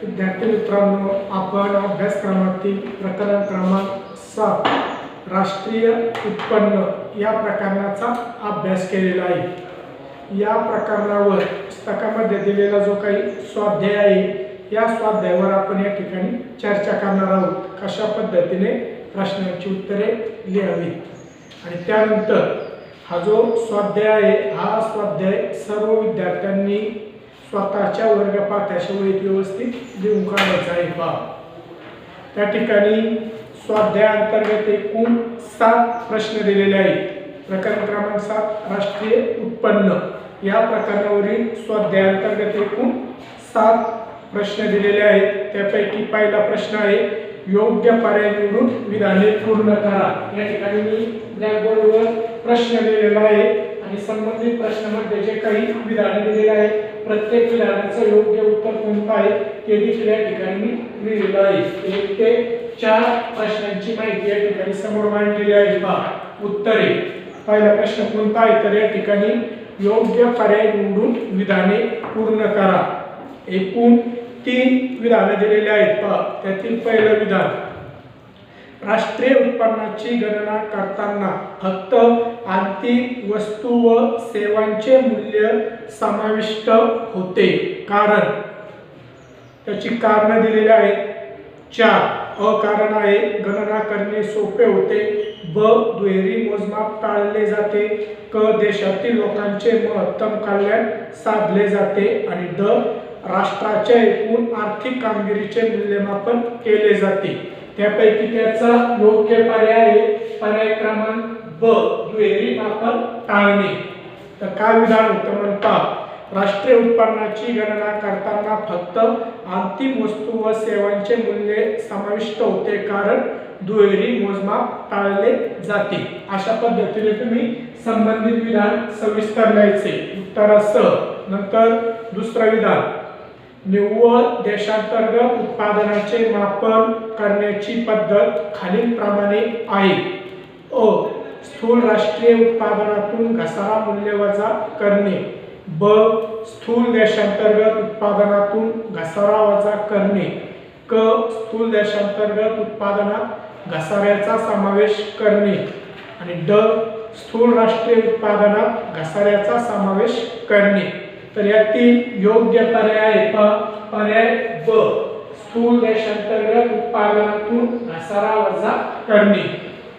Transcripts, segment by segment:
विद्यार्थी मित्रांनो, आपण अभ्यासक्रमातील प्रकरण क्रमांक 7 राष्ट्रीय उत्पन्न या प्रकरणाचा अभ्यास केलेला आहे। या प्रकरणावर पुस्तकामध्ये दिलेला जो काही स्वाध्याय आहे या स्वाध्यायावर आपण या ठिकाणी चर्चा करणार आहोत। कशा पद्धतीने प्रश्नांची उत्तरे लिहावी आणि त्यानंतर हा जो स्वाध्याय आहे हा स्वाध्याय सर्व विद्यार्थ्यांनी स्वतःच्या वर्गपाठाच्या वहीत व्यवस्थित लिहून काढायचा आहे। त्या ठिकाणी स्वाध्याय अंतर्गत एकूण 7 प्रश्न दिलेले आहेत। प्रकरण क्रमांक 7 राष्ट्रीय उत्पन्न या प्रकरणावरील स्वाध्याय अंतर्गत एकूण 7 प्रश्न दिलेले आहेत। त्यापैकी पहिला प्रश्न आहे योग्य पर्याय निवडून विधाने पूर्ण करा। या ठिकाणी मी ब्लॅकबोर्डवर प्रश्न लिहिलेला आहे आणि संबंधित प्रश्नामध्ये जे काही विधाने दिलेले आहेत प्रत्येक विधानाचं योग्य उत्तर कोणतं आहे ते देखील या ठिकाणी मी लिहिलेलं आहे। 1 ते 4 प्रश्नांची माहिती या ठिकाणी समोर मांडलेली आहे। उत्तरे पहिला प्रश्न कोणता आहे तर या ठिकाणी योग्य पर्याय निवडून विधाने पूर्ण करा। एकूण 3 विधाने दिलेली आहेत। त्यातील पहिलं विधान राष्ट्रीय उत्पन्नाची गणना करताना फक्त अंतिम वस्तू व सेवांचे मूल्य समाविष्ट होते, कारण त्याची कारण दिलेली आहेत 4। अ कारण आहे गणना करणे सोपे होते, ब दुहेरी मोजमाप टाळले जाते, क देशातील लोकांचे महत्तम कल्याण साधले जाते आणि ड राष्ट्राच्या एकूण आर्थिक कामगिरीचे मूल्यमापन केले जाते। त्यापैकी त्याचा योग्य पर्याय आहे पर्याय क्रमांक ब दुहेरी मापन टाळणे। तर काय विधान होतं म्हणतात राष्ट्रीय उत्पन्नाची गणना करताना फक्त अंतिम वस्तू व सेवांचे मूल्य समाविष्ट होते, कारण दुहेरी मोजमाप टाळले जाते। अशा पद्धतीने तुम्ही संबंधित विधान सविस्तर लिहायचे उत्तरासह। नंतर दुसरा विधान निव्वळ देशांतर्गत उत्पादनाचे मापन करण्याची पद्धत खालीलप्रमाणे आहे। अ स्थूल राष्ट्रीय उत्पादनातून घसारा मूल्य वजा करणे, ब स्थूल देशांतर्गत उत्पादनातून घसारा वजा करणे, क स्थूल देशांतर्गत उत्पादनात घसाऱ्याचा समावेश करणे आणि ड स्थूल राष्ट्रीय उत्पादनात घसाऱ्याचा समावेश करणे। तर यातील योग्य पर्याय आहे पर्याय ब स्थूल देशांतर्गत उत्पादनातून घसारा वजा करणे।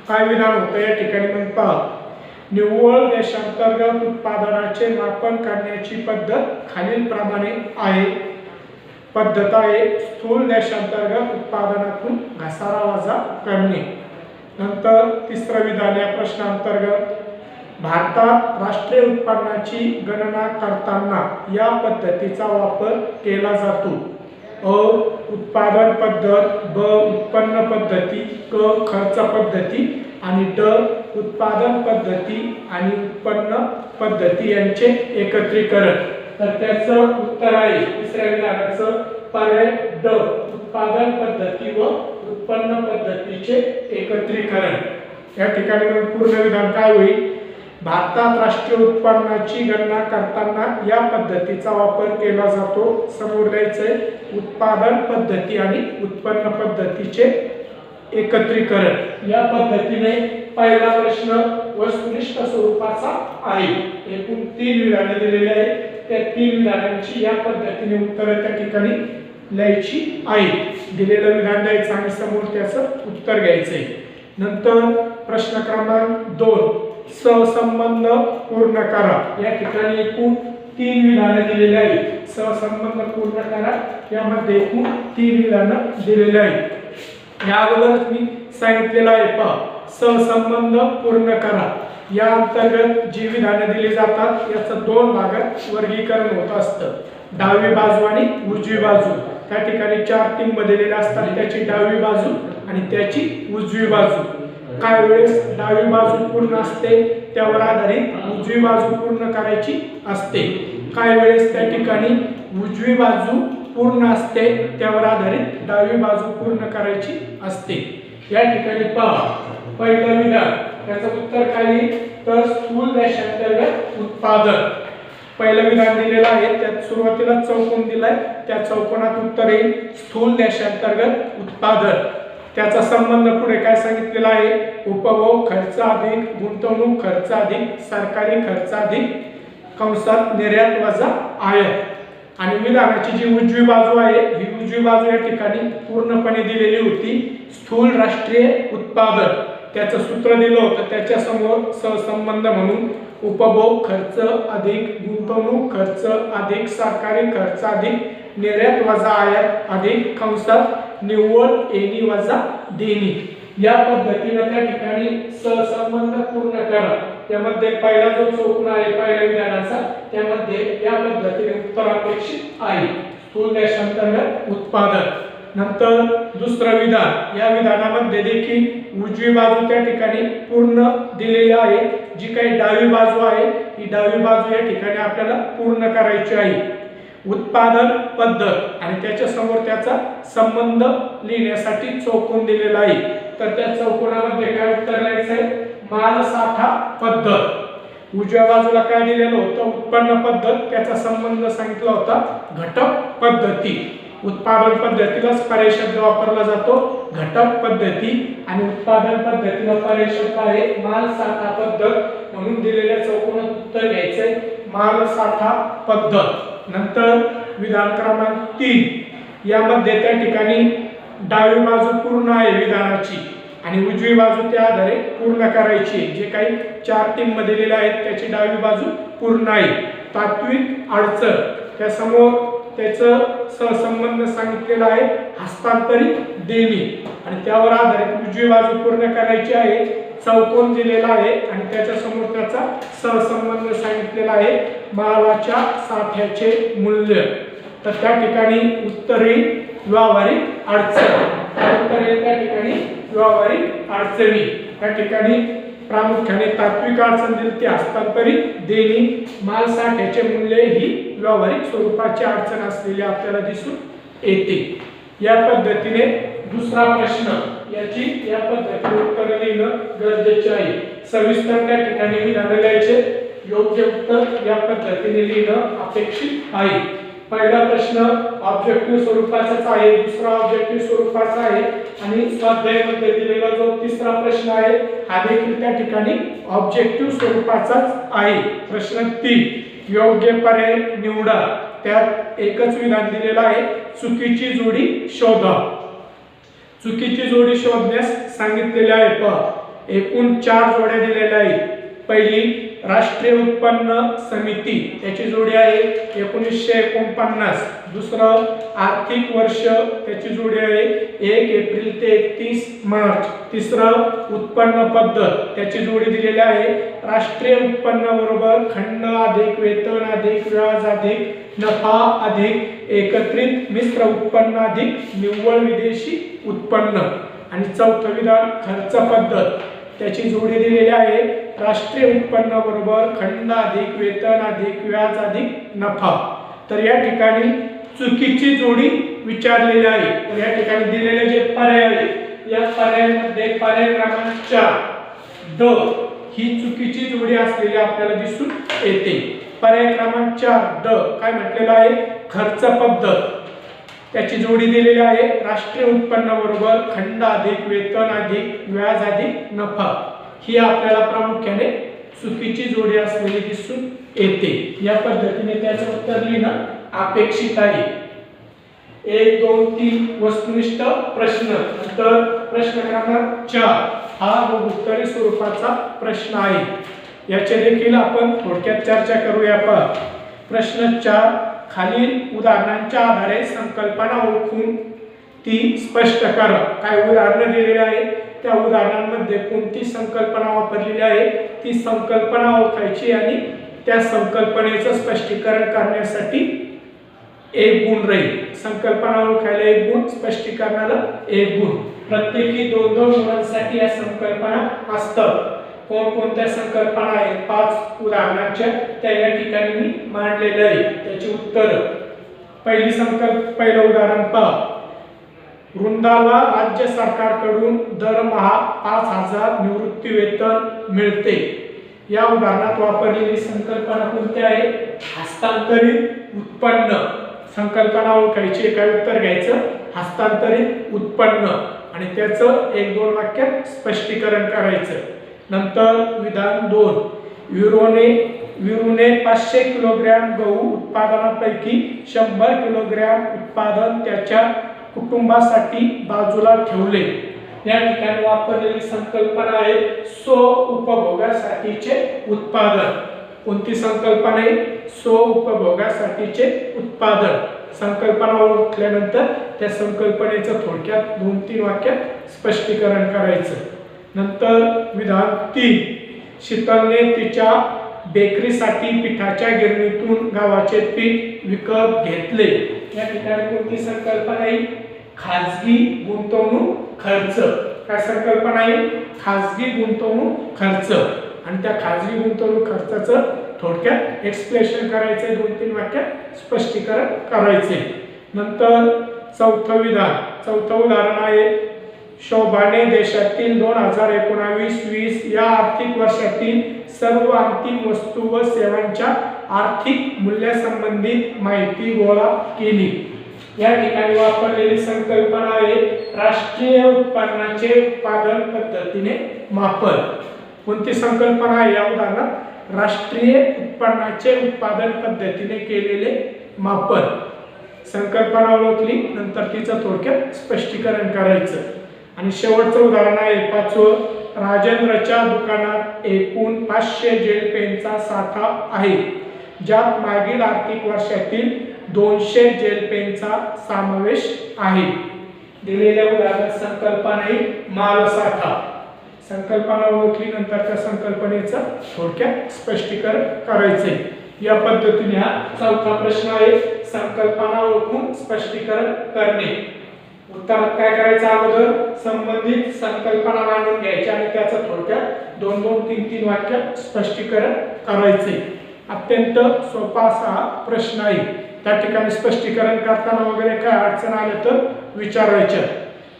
काय विधान होतं या ठिकाणी म्हणतात निव्वळ देशांतर्गत उत्पादनाचे मापन करण्याची पद्धत खालीलप्रमाणे आहे। पद्धत आहे स्थूल देशांतर्गत उत्पादनातून घसारा वजा करणे। नंतर तिसरं विधान या प्रश्नांतर्गत भारतात राष्ट्रीय उत्पन्नाची गणना करताना या पद्धतीचा वापर केला जातो। अ उत्पादन पद्धत, ब उत्पन्न पद्धती, क खर्च पद्धती आणि ड उत्पादन पद्धती आणि उत्पन्न पद्धती यांचे एकत्रीकरण। तर त्याचं उत्तर आहे तिसऱ्या विधानाचं पर्याय ड उत्पादन पद्धती व उत्पन्न पद्धतीचे एकत्रीकरण। या ठिकाणी पूर्ण विधान काय होईल भारतात राष्ट्रीय उत्पन्नाची गणना करताना या पद्धतीचा वापर केला जातो। समोर द्यायचंय उत्पादन पद्धती आणि उत्पन्न पद्धतीचे एकत्रीकरण। या पद्धतीने पहिला प्रश्न वस्तुनिष्ठ स्वरूपाचा आहे। एकूण 3 विधाने दिलेली आहेत। त्या 3 विधानांची या पद्धतीने उत्तरे त्या ठिकाणी लिहायची आहेत। दिलेलं विधान द्यायचं आणि समोर त्याचं उत्तर घ्यायचंय। नंतर प्रश्न क्रमांक 2 सहसंबंध पूर्ण करा। या ठिकाणी एकूण 3 विधाने दिलेली आहेत। सहसंबंध पूर्ण करा यामध्ये एकूण 3 विधानं दिलेली आहेत। या अगोदरच मी सांगितलेलं आहे सहसंबंध पूर्ण करा या अंतर्गत जी विधाने दिली जातात याचं 2 भागात वर्गीकरण होत असतं, डावी बाजू आणि उजवी बाजू। त्या ठिकाणी 4 टिंब दिलेले असतात, त्याची डावी बाजू आणि त्याची उजवी बाजू। काही वेळेस डावी बाजू पूर्ण असते त्यावर आधारित उजवी बाजू पूर्ण करायची असते, काही वेळेस त्या ठिकाणी उजवी बाजू पूर्ण असते त्यावर आधारित डावी बाजू पूर्ण करायची असते। या ठिकाणी पहा पहिलं विधान त्याचं उत्तर काय तर स्थूल देशांतर्गत उत्पादन पहिलं विधान दिलेलं आहे, त्यात सुरुवातीला चौकोन दिलाय, त्या चौकोनात उत्तर येईल स्थूल देशांतर्गत उत्पादन. त्याचा संबंध पुढे काय सांगितलेला आहे, उपभोग खर्च अधिक गुंतवणूक खर्च अधिक सरकारी खर्च अधिक कंसात निर्यात वजा आयात. आणि विधानाची जी उजवी बाजू आहे, ही उजवी बाजू या ठिकाणी पूर्णपणे दिलेली होती स्थूल राष्ट्रीय उत्पादन. त्याचं सूत्र दिलं होतं, त्याच्या समोर सहसंबंध म्हणून उपभोग खर्च अधिक गुंतवणूक खर्च अधिक सरकारी खर्च अधिक निर्यात वजा आयात अधिक कंसात निव्वळ येणी वजा देणी. या पद्धतीने त्या ठिकाणी सहसंबंध पूर्ण करा. त्यामध्ये पहिला जो चौकोन आहे पहिल्या विधानाचा, त्यामध्ये या पद्धतीने उत्तर अपेक्षित आहे स्थूल देशांतर्गत उत्पादन. नंतर दुसरं विधान, या विधानामध्ये देखील उजवी बाजू त्या ठिकाणी पूर्ण दिलेली आहे. जी काही डावी बाजू आहे, ही डावी बाजू या ठिकाणी आपल्याला पूर्ण करायची आहे. उत्पादन पद्धत आणि त्याच्या समोर त्याचा संबंध लिहिण्यासाठी चौकोन दिलेला आहे. तर त्या चौकोनामध्ये काय उत्तर लिहायचं आहे, माल साठा पद्धत. उजव्या बाजूला काय दिलेलं होतं, उत्पन्न पद्धत, त्याचा संबंध सांगितला होता घटक पद्धती. उत्पादन पद्धतीलाच पर्याय शब्द वापरला जातो घटक पद्धती, आणि उत्पादन पद्धतीला पर्याय शब्द आहे माल साठा पद्धत. म्हणून दिलेल्या चौकोनात उत्तर घ्यायचंय माल साठा पद्धत. नंतर विधान क्रमांक 3, यामध्ये त्या ठिकाणी डावी बाजू पूर्ण आहे विधानाची आणि उजवी बाजू त्या आधारे पूर्ण करायची. जे काही 4 टीम दिलेले आहेत त्याची डावी बाजू पूर्ण आहे. तात्विक अडचण, त्यासमोर त्याचं सहसंबंध सांगितलेला आहे हस्तांतरित देणी, आणि त्यावर आधारित उजवी बाजू पूर्ण करायची आहे. चौकोन दिलेला आहे आणि त्याच्या समोर त्याचा सहसंबंध सांगितलेला आहे मालाच्या साठ्याचे मूल्य. तर त्या ठिकाणी उत्तर येईल व्यावहारिक अडचण. उत्तर येईल त्या ठिकाणी व्यावहारिक अडचणी. त्या ठिकाणी प्रामुख्याने तात्विक अडचण दिली ती हस्तांतरित देणी, माल साठ्याचे मूल्य ही व्यावहारिक स्वरूपाची अडचण असलेली आपल्याला दिसून येते. या पद्धतीने दुसरा प्रश्न याची या पद्धतीने उत्तर लिहिणं गरजेचे आहे. सविस्तर त्या ठिकाणी विधान लिहायचे, योग्य उत्तर या पद्धतीने लिहिणं अपेक्षित आहे. पहिला प्रश्न ऑब्जेक्टिव्ह स्वरूपाचाच आहे, दुसरा ऑब्जेक्टिव्ह स्वरूपाचा आहे, आणि स्वाध्यायामध्ये दिलेला जो तिसरा प्रश्न आहे हा देखील त्या ठिकाणी ऑब्जेक्टिव्ह स्वरूपाचाच आहे. प्रश्न 3, योग्य पर्याय निवडा. त्यात एकच विधान दिलेलं आहे, चुकीची जोडी शोधा. चुकीची जोडी शोधण्यास सांगितलेले आहे. पहा, एकूण 4 जोड्या दिलेल्या आहेत. पहिली राष्ट्रीय उत्पन्न समिती, त्याची जोडी आहे 1949. दुसरं आर्थिक वर्ष, त्याची जोडी आहे 1 एप्रिल ते 31 मार्च. तिसरं उत्पन्न पद्धत, त्याची जोडी दिलेली आहे राष्ट्रीय उत्पन्न बरोबर खंड अधिक वेतन अधिक व्याज अधिक नफा अधिक एकत्रित मिश्र उत्पन्न अधिक निव्वळ विदेशी उत्पन्न. आणि चौथं विधान खर्च पद्धत, त्याची जोडी दिलेली आहे राष्ट्रीय उत्पन्न बरोबर खंड अधिक वेतन अधिक व्याज अधिक नफा. तर या ठिकाणी चुकीची जोडी विचारलेली आहे. तर या ठिकाणी दिलेले जे पर्याय आहेत, या पर्यायामध्ये पर्याय क्रमांक 4 ड ही चुकीची जोडी असलेली आपल्याला दिसून येते. पर्याय क्रमांक 4 ड काय म्हटलेलं आहे, खर्च पद्धत, त्याची जोडी दिलेली आहे राष्ट्रीय उत्पन्न बरोबर खंड अधिक वेतन अधिक व्याज अधिक नफा. ही आपल्याला प्रामुख्याने चुकीची जोडी असलेली दिसून येते. या पद्धतीने त्याचं उत्तर लिहिणं अपेक्षित आहे. 1 2 3 वस्तुनिष्ठ प्रश्न. तर प्रश्न क्रमांक 4 हा बहुउत्तरी स्वरूपाचा प्रश्न आहे. याचे देखील आपण थोडक्यात चर्चा करूया. पहा, प्रश्न 4, खालील उदाहरणांच्या आधारे संकल्पना ओळखून ती स्पष्ट करा. काय उदाहरण दिलेले आहे, त्या उदाहरणांमध्ये कोणती संकल्पना वापरलेली आहे ती संकल्पना ओळखायची आणि त्या संकल्पनेचं स्पष्टीकरण करण्यासाठी 1 गुण राहील. संकल्पना ओळखायला 1 गुण, स्पष्टीकरणाला 1 गुण. प्रत्येकी 2-2 गुणांसाठी या संकल्पना असतात. कोणकोणत्या संकल्पना आहेत 5 उदाहरणांच्या, त्या या ठिकाणी मी मांडलेल्या आहेत. त्याची उत्तर, पहिलं उदाहरण पहा, वृंदाला राज्य सरकारकडून दरमहा 5,000 निवृत्ती वेतन मिळते. या उदाहरणात वापरलेली संकल्पना कोणती आहे? हस्तांतरित उत्पन्न. संकल्पना ओळखायची, काय उत्तर घ्यायचं? हस्तांतरित उत्पन्न, आणि त्याचं 1-2 वाक्यात स्पष्टीकरण करायचं. नंतर विधान 2, वीरूने 500 किलोग्रॅम गहू उत्पादनापैकी 100 किलोग्रॅम उत्पादन त्याच्या कुटुंबासाठी बाजूला ठेवले. या ठिकाणी वापरलेली संकल्पना आहे स्वउपभोगासाठीचे उत्पादन. कोणती संकल्पना आहे? स्वउपभोगासाठीचे उत्पादन. संकल्पना ओळखल्यानंतर त्या संकल्पनेचं थोडक्यात 2-3 वाक्यात स्पष्टीकरण करायचं. नंतर विधान 3, शीतलने तिच्या बेकरीसाठी पिठाच्या गिरणीतून गव्हाचे पीठ विकत घेतले. या ठिकाणी कोणती संकल्पना आहे? खाजगी गुंतवणूक खर्च. काय संकल्पना आहे? खाजगी गुंतवणूक खर्च. आणि त्या खाजगी गुंतवणूक खर्चाचं थोडक्यात एक्सप्लेनेशन करायचंय, 2-3 वाक्यात स्पष्टीकरण करायचे. नंतर चौथं विधान, चौथं उदाहरण आहे शोभाने देशातील 2019-20 या आर्थिक वर्षातील सर्व आर्थिक वस्तू व सेवांच्या आर्थिक मूल्यासंबंधित माहिती गोळा केली. या ठिकाणी वापरलेली संकल्पना आहे राष्ट्रीय उत्पन्नाचे उत्पादन पद्धतीने मापन. कोणती संकल्पना आहे या उदाहरणात? राष्ट्रीय उत्पन्नाचे उत्पादन पद्धतीने केलेले मापन. संकल्पना ओळखली नंतर तिचं थोडक्यात स्पष्टीकरण करायचं. आणि शेवटचं उदाहरण आहे 5वं, राजेंद्रच्या दुकानात एकूण 500 जेल पेनचा साठा आहे, ज्यात मागील आर्थिक वर्षातील 200 जेल पेनचा समावेश आहे. दिलेल्या उदाहरणात संकल्पना आहे मालसाठा. संकल्पना ओळखली नंतर त्या संकल्पनेचं थोडक्यात स्पष्टीकरण करायचे. या पद्धतीने हा चौथा प्रश्न आहे, संकल्पना ओळखून स्पष्टीकरण करणे. उत्तरात काय करायचं? अगोदर संबंधित संकल्पना मांडून घ्यायची आणि त्याचं थोडक्यात 2-2, 3-3 वाक्यात स्पष्टीकरण करायचे. अत्यंत सोपा असा प्रश्न आहे. त्या ठिकाणी स्पष्टीकरण करताना वगैरे काय अडचण आल्या तर विचारायच्या.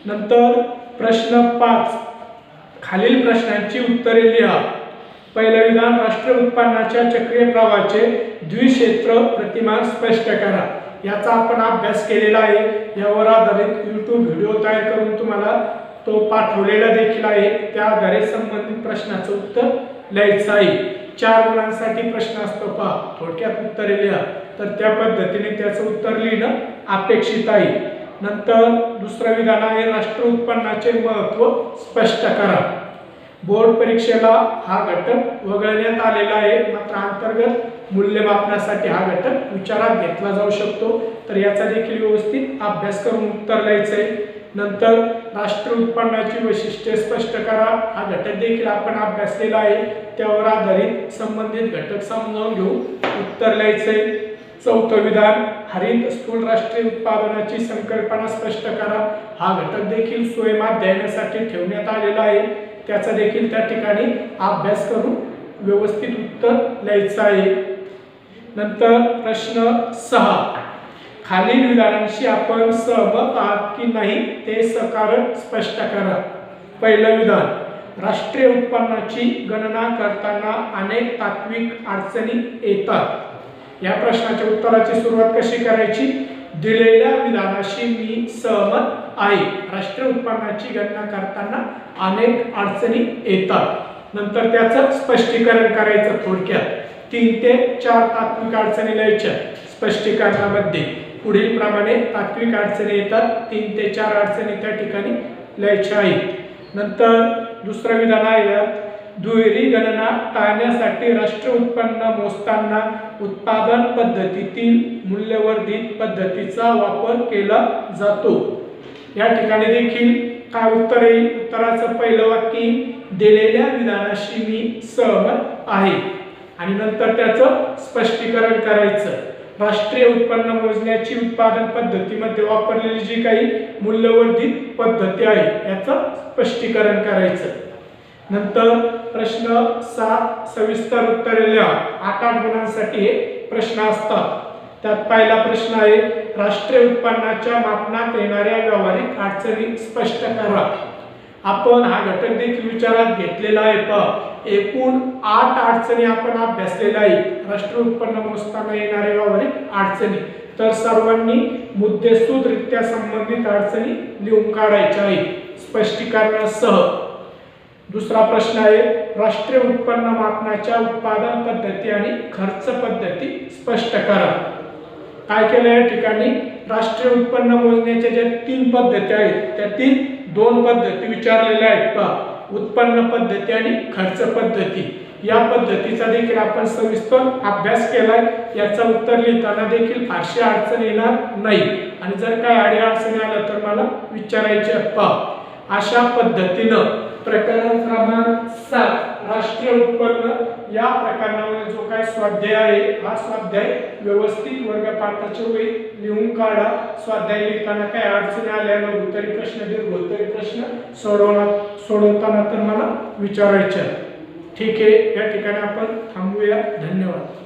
नंतर प्रश्न 5, खालील प्रश्नांची उत्तरे लिहा. पहिलं विधान, राष्ट्रीय उत्पन्नाच्या चक्रीय प्रवाहाचे द्विक्षेत्र प्रतिमान स्पष्ट करा. याचा आपण अभ्यास केलेला आहे. यावर आधारित YouTube व्हिडिओ तयार करून तुम्हाला तो पाठवलेला देखील आहे. त्या आधारे संबंधित प्रश्नाचं उत्तर लिहायचं आहे. 4 गुणांसाठी प्रश्न असतो पहा, थोडक्यात उत्तरे लिहा. तर त्या पद्धतीने त्याचं उत्तर लिहिणं अपेक्षित आहे. नंतर दुसरं विधान आहे राष्ट्रीय उत्पन्नाचे महत्त्व स्पष्ट करा. बोर्ड परीक्षेला हा घटक वगळण्यात आलेला आहे, मात्र अंतर्गत मूल्यमापनासाठी हा घटक विचारात घेतला जाऊ शकतो. तर याचा देखील व्यवस्थित अभ्यास करून उत्तर लिहायचं आहे. नंतर राष्ट्रीय उत्पन्नाची वैशिष्ट्ये स्पष्ट करा. हा घटक देखील आपण अभ्यासलेला आहे. त्यावर आधारित संबंधित घटक समजावून घेऊन उत्तर लिहायचं आहे. चौथं विधान, हरित स्थूल राष्ट्रीय उत्पादनाची संकल्पना स्पष्ट करा. हा घटक देखील स्वयमाध्ययनासाठी ठेवण्यात आलेला आहे. त्याचा देखील त्या ठिकाणी अभ्यास करून व्यवस्थित उत्तर लिहायचं आहे. नंतर प्रश्न 6, खालील विधानांशी आपण सहमत आहात की नाही ते सकारण स्पष्ट करा. पहिलं विधान, राष्ट्रीय उत्पन्नाची गणना करताना अनेक तात्विक अडचणी येतात. या प्रश्नाच्या उत्तराची सुरुवात कशी करायची? दिलेल्या विधानाशी मी सहमत आहे. राष्ट्रीय उत्पन्नाची गणना करताना अनेक अडचणी येतात. नंतर त्याचं स्पष्टीकरण करायचं. थोडक्यात 3 ते 4 तात्विक अडचणी लिहायच्या स्पष्टीकरणामध्ये. पुढील प्रमाणे तात्विक अडचणी येतात, 3 ते 4 अडचणी त्या ठिकाणी लिहायच्या आहेत. नंतर दुसरं विधान आहे, दुहेरी गणना टाळण्यासाठी राष्ट्रीय उत्पन्न मोजताना उत्पादन पद्धतीतील मूल्यवर्धित पद्धतीचा वापर केला जातो. या ठिकाणी देखील काय उत्तर येईल? उत्तराचं पहिलं वाक्य, दिलेल्या विधानाशी मी सहमत आहे, आणि नंतर त्याचं स्पष्टीकरण करायचं. राष्ट्रीय उत्पन्न मोजण्याची उत्पादन पद्धतीमध्ये वापरलेली जी काही मूल्यवर्धित पद्धती आहे याचं स्पष्टीकरण करायचं. नंतर प्रश्न 7, सविस्तर उत्तरे लिहा. 8 गुणांसाठी हे प्रश्न असतात. त्यात पहिला प्रश्न आहे, राष्ट्रीय उत्पन्नाच्या मापनात येणाऱ्या व्यावहारिक अडचणी स्पष्ट करा. आपण हा घटक देखील विचारात घेतलेला आहे। पहा एकूण 8 अडचणी आपण अभ्यासलेल्या आहेत राष्ट्रीय उत्पन्न मोजताना येणाऱ्या व्यावहारिक अडचणी। तर सर्वांनी मुद्देसूदरित्या संबंधित अडचणी लिहून काढायच्या आहेत स्पष्टीकरणासह। दुसरा प्रश्न आहे राष्ट्रीय उत्पन्न मापनाच्या उत्पादन पद्धती आणि खर्च पद्धती स्पष्ट करा। काय केलं या ठिकाणी राष्ट्रीय उत्पन्न मोजण्याच्या ज्या 3 पद्धती आहेत त्यातील 2 पद्धती विचारलेल्या आहेत। पहा उत्पन्न पद्धती आणि खर्च पद्धती या पद्धतीचा देखील आपण सविस्तर अभ्यास केलाय। याचं उत्तर लिहिताना देखील फारशी अडचण येणार नाही आणि जर काय अडचणी आल्या तर मला विचारायचे। पहा अशा पद्धतीनं प्रकरण क्रमांक 7 राष्ट्रीय उत्पन्न या प्रकरणामध्ये जो काय स्वाध्याय आहे हा स्वाध्याय व्यवस्थित वर्गपाठाच्या वेळी लिहून काढा। स्वाध्याय लिहिताना काय अडचणी आल्या उत्तरी प्रश्न दीर्घोत्तरी प्रश्न सोडवताना तर मला विचारायचे। ठीक आहे या ठिकाणी आपण थांबूया। धन्यवाद।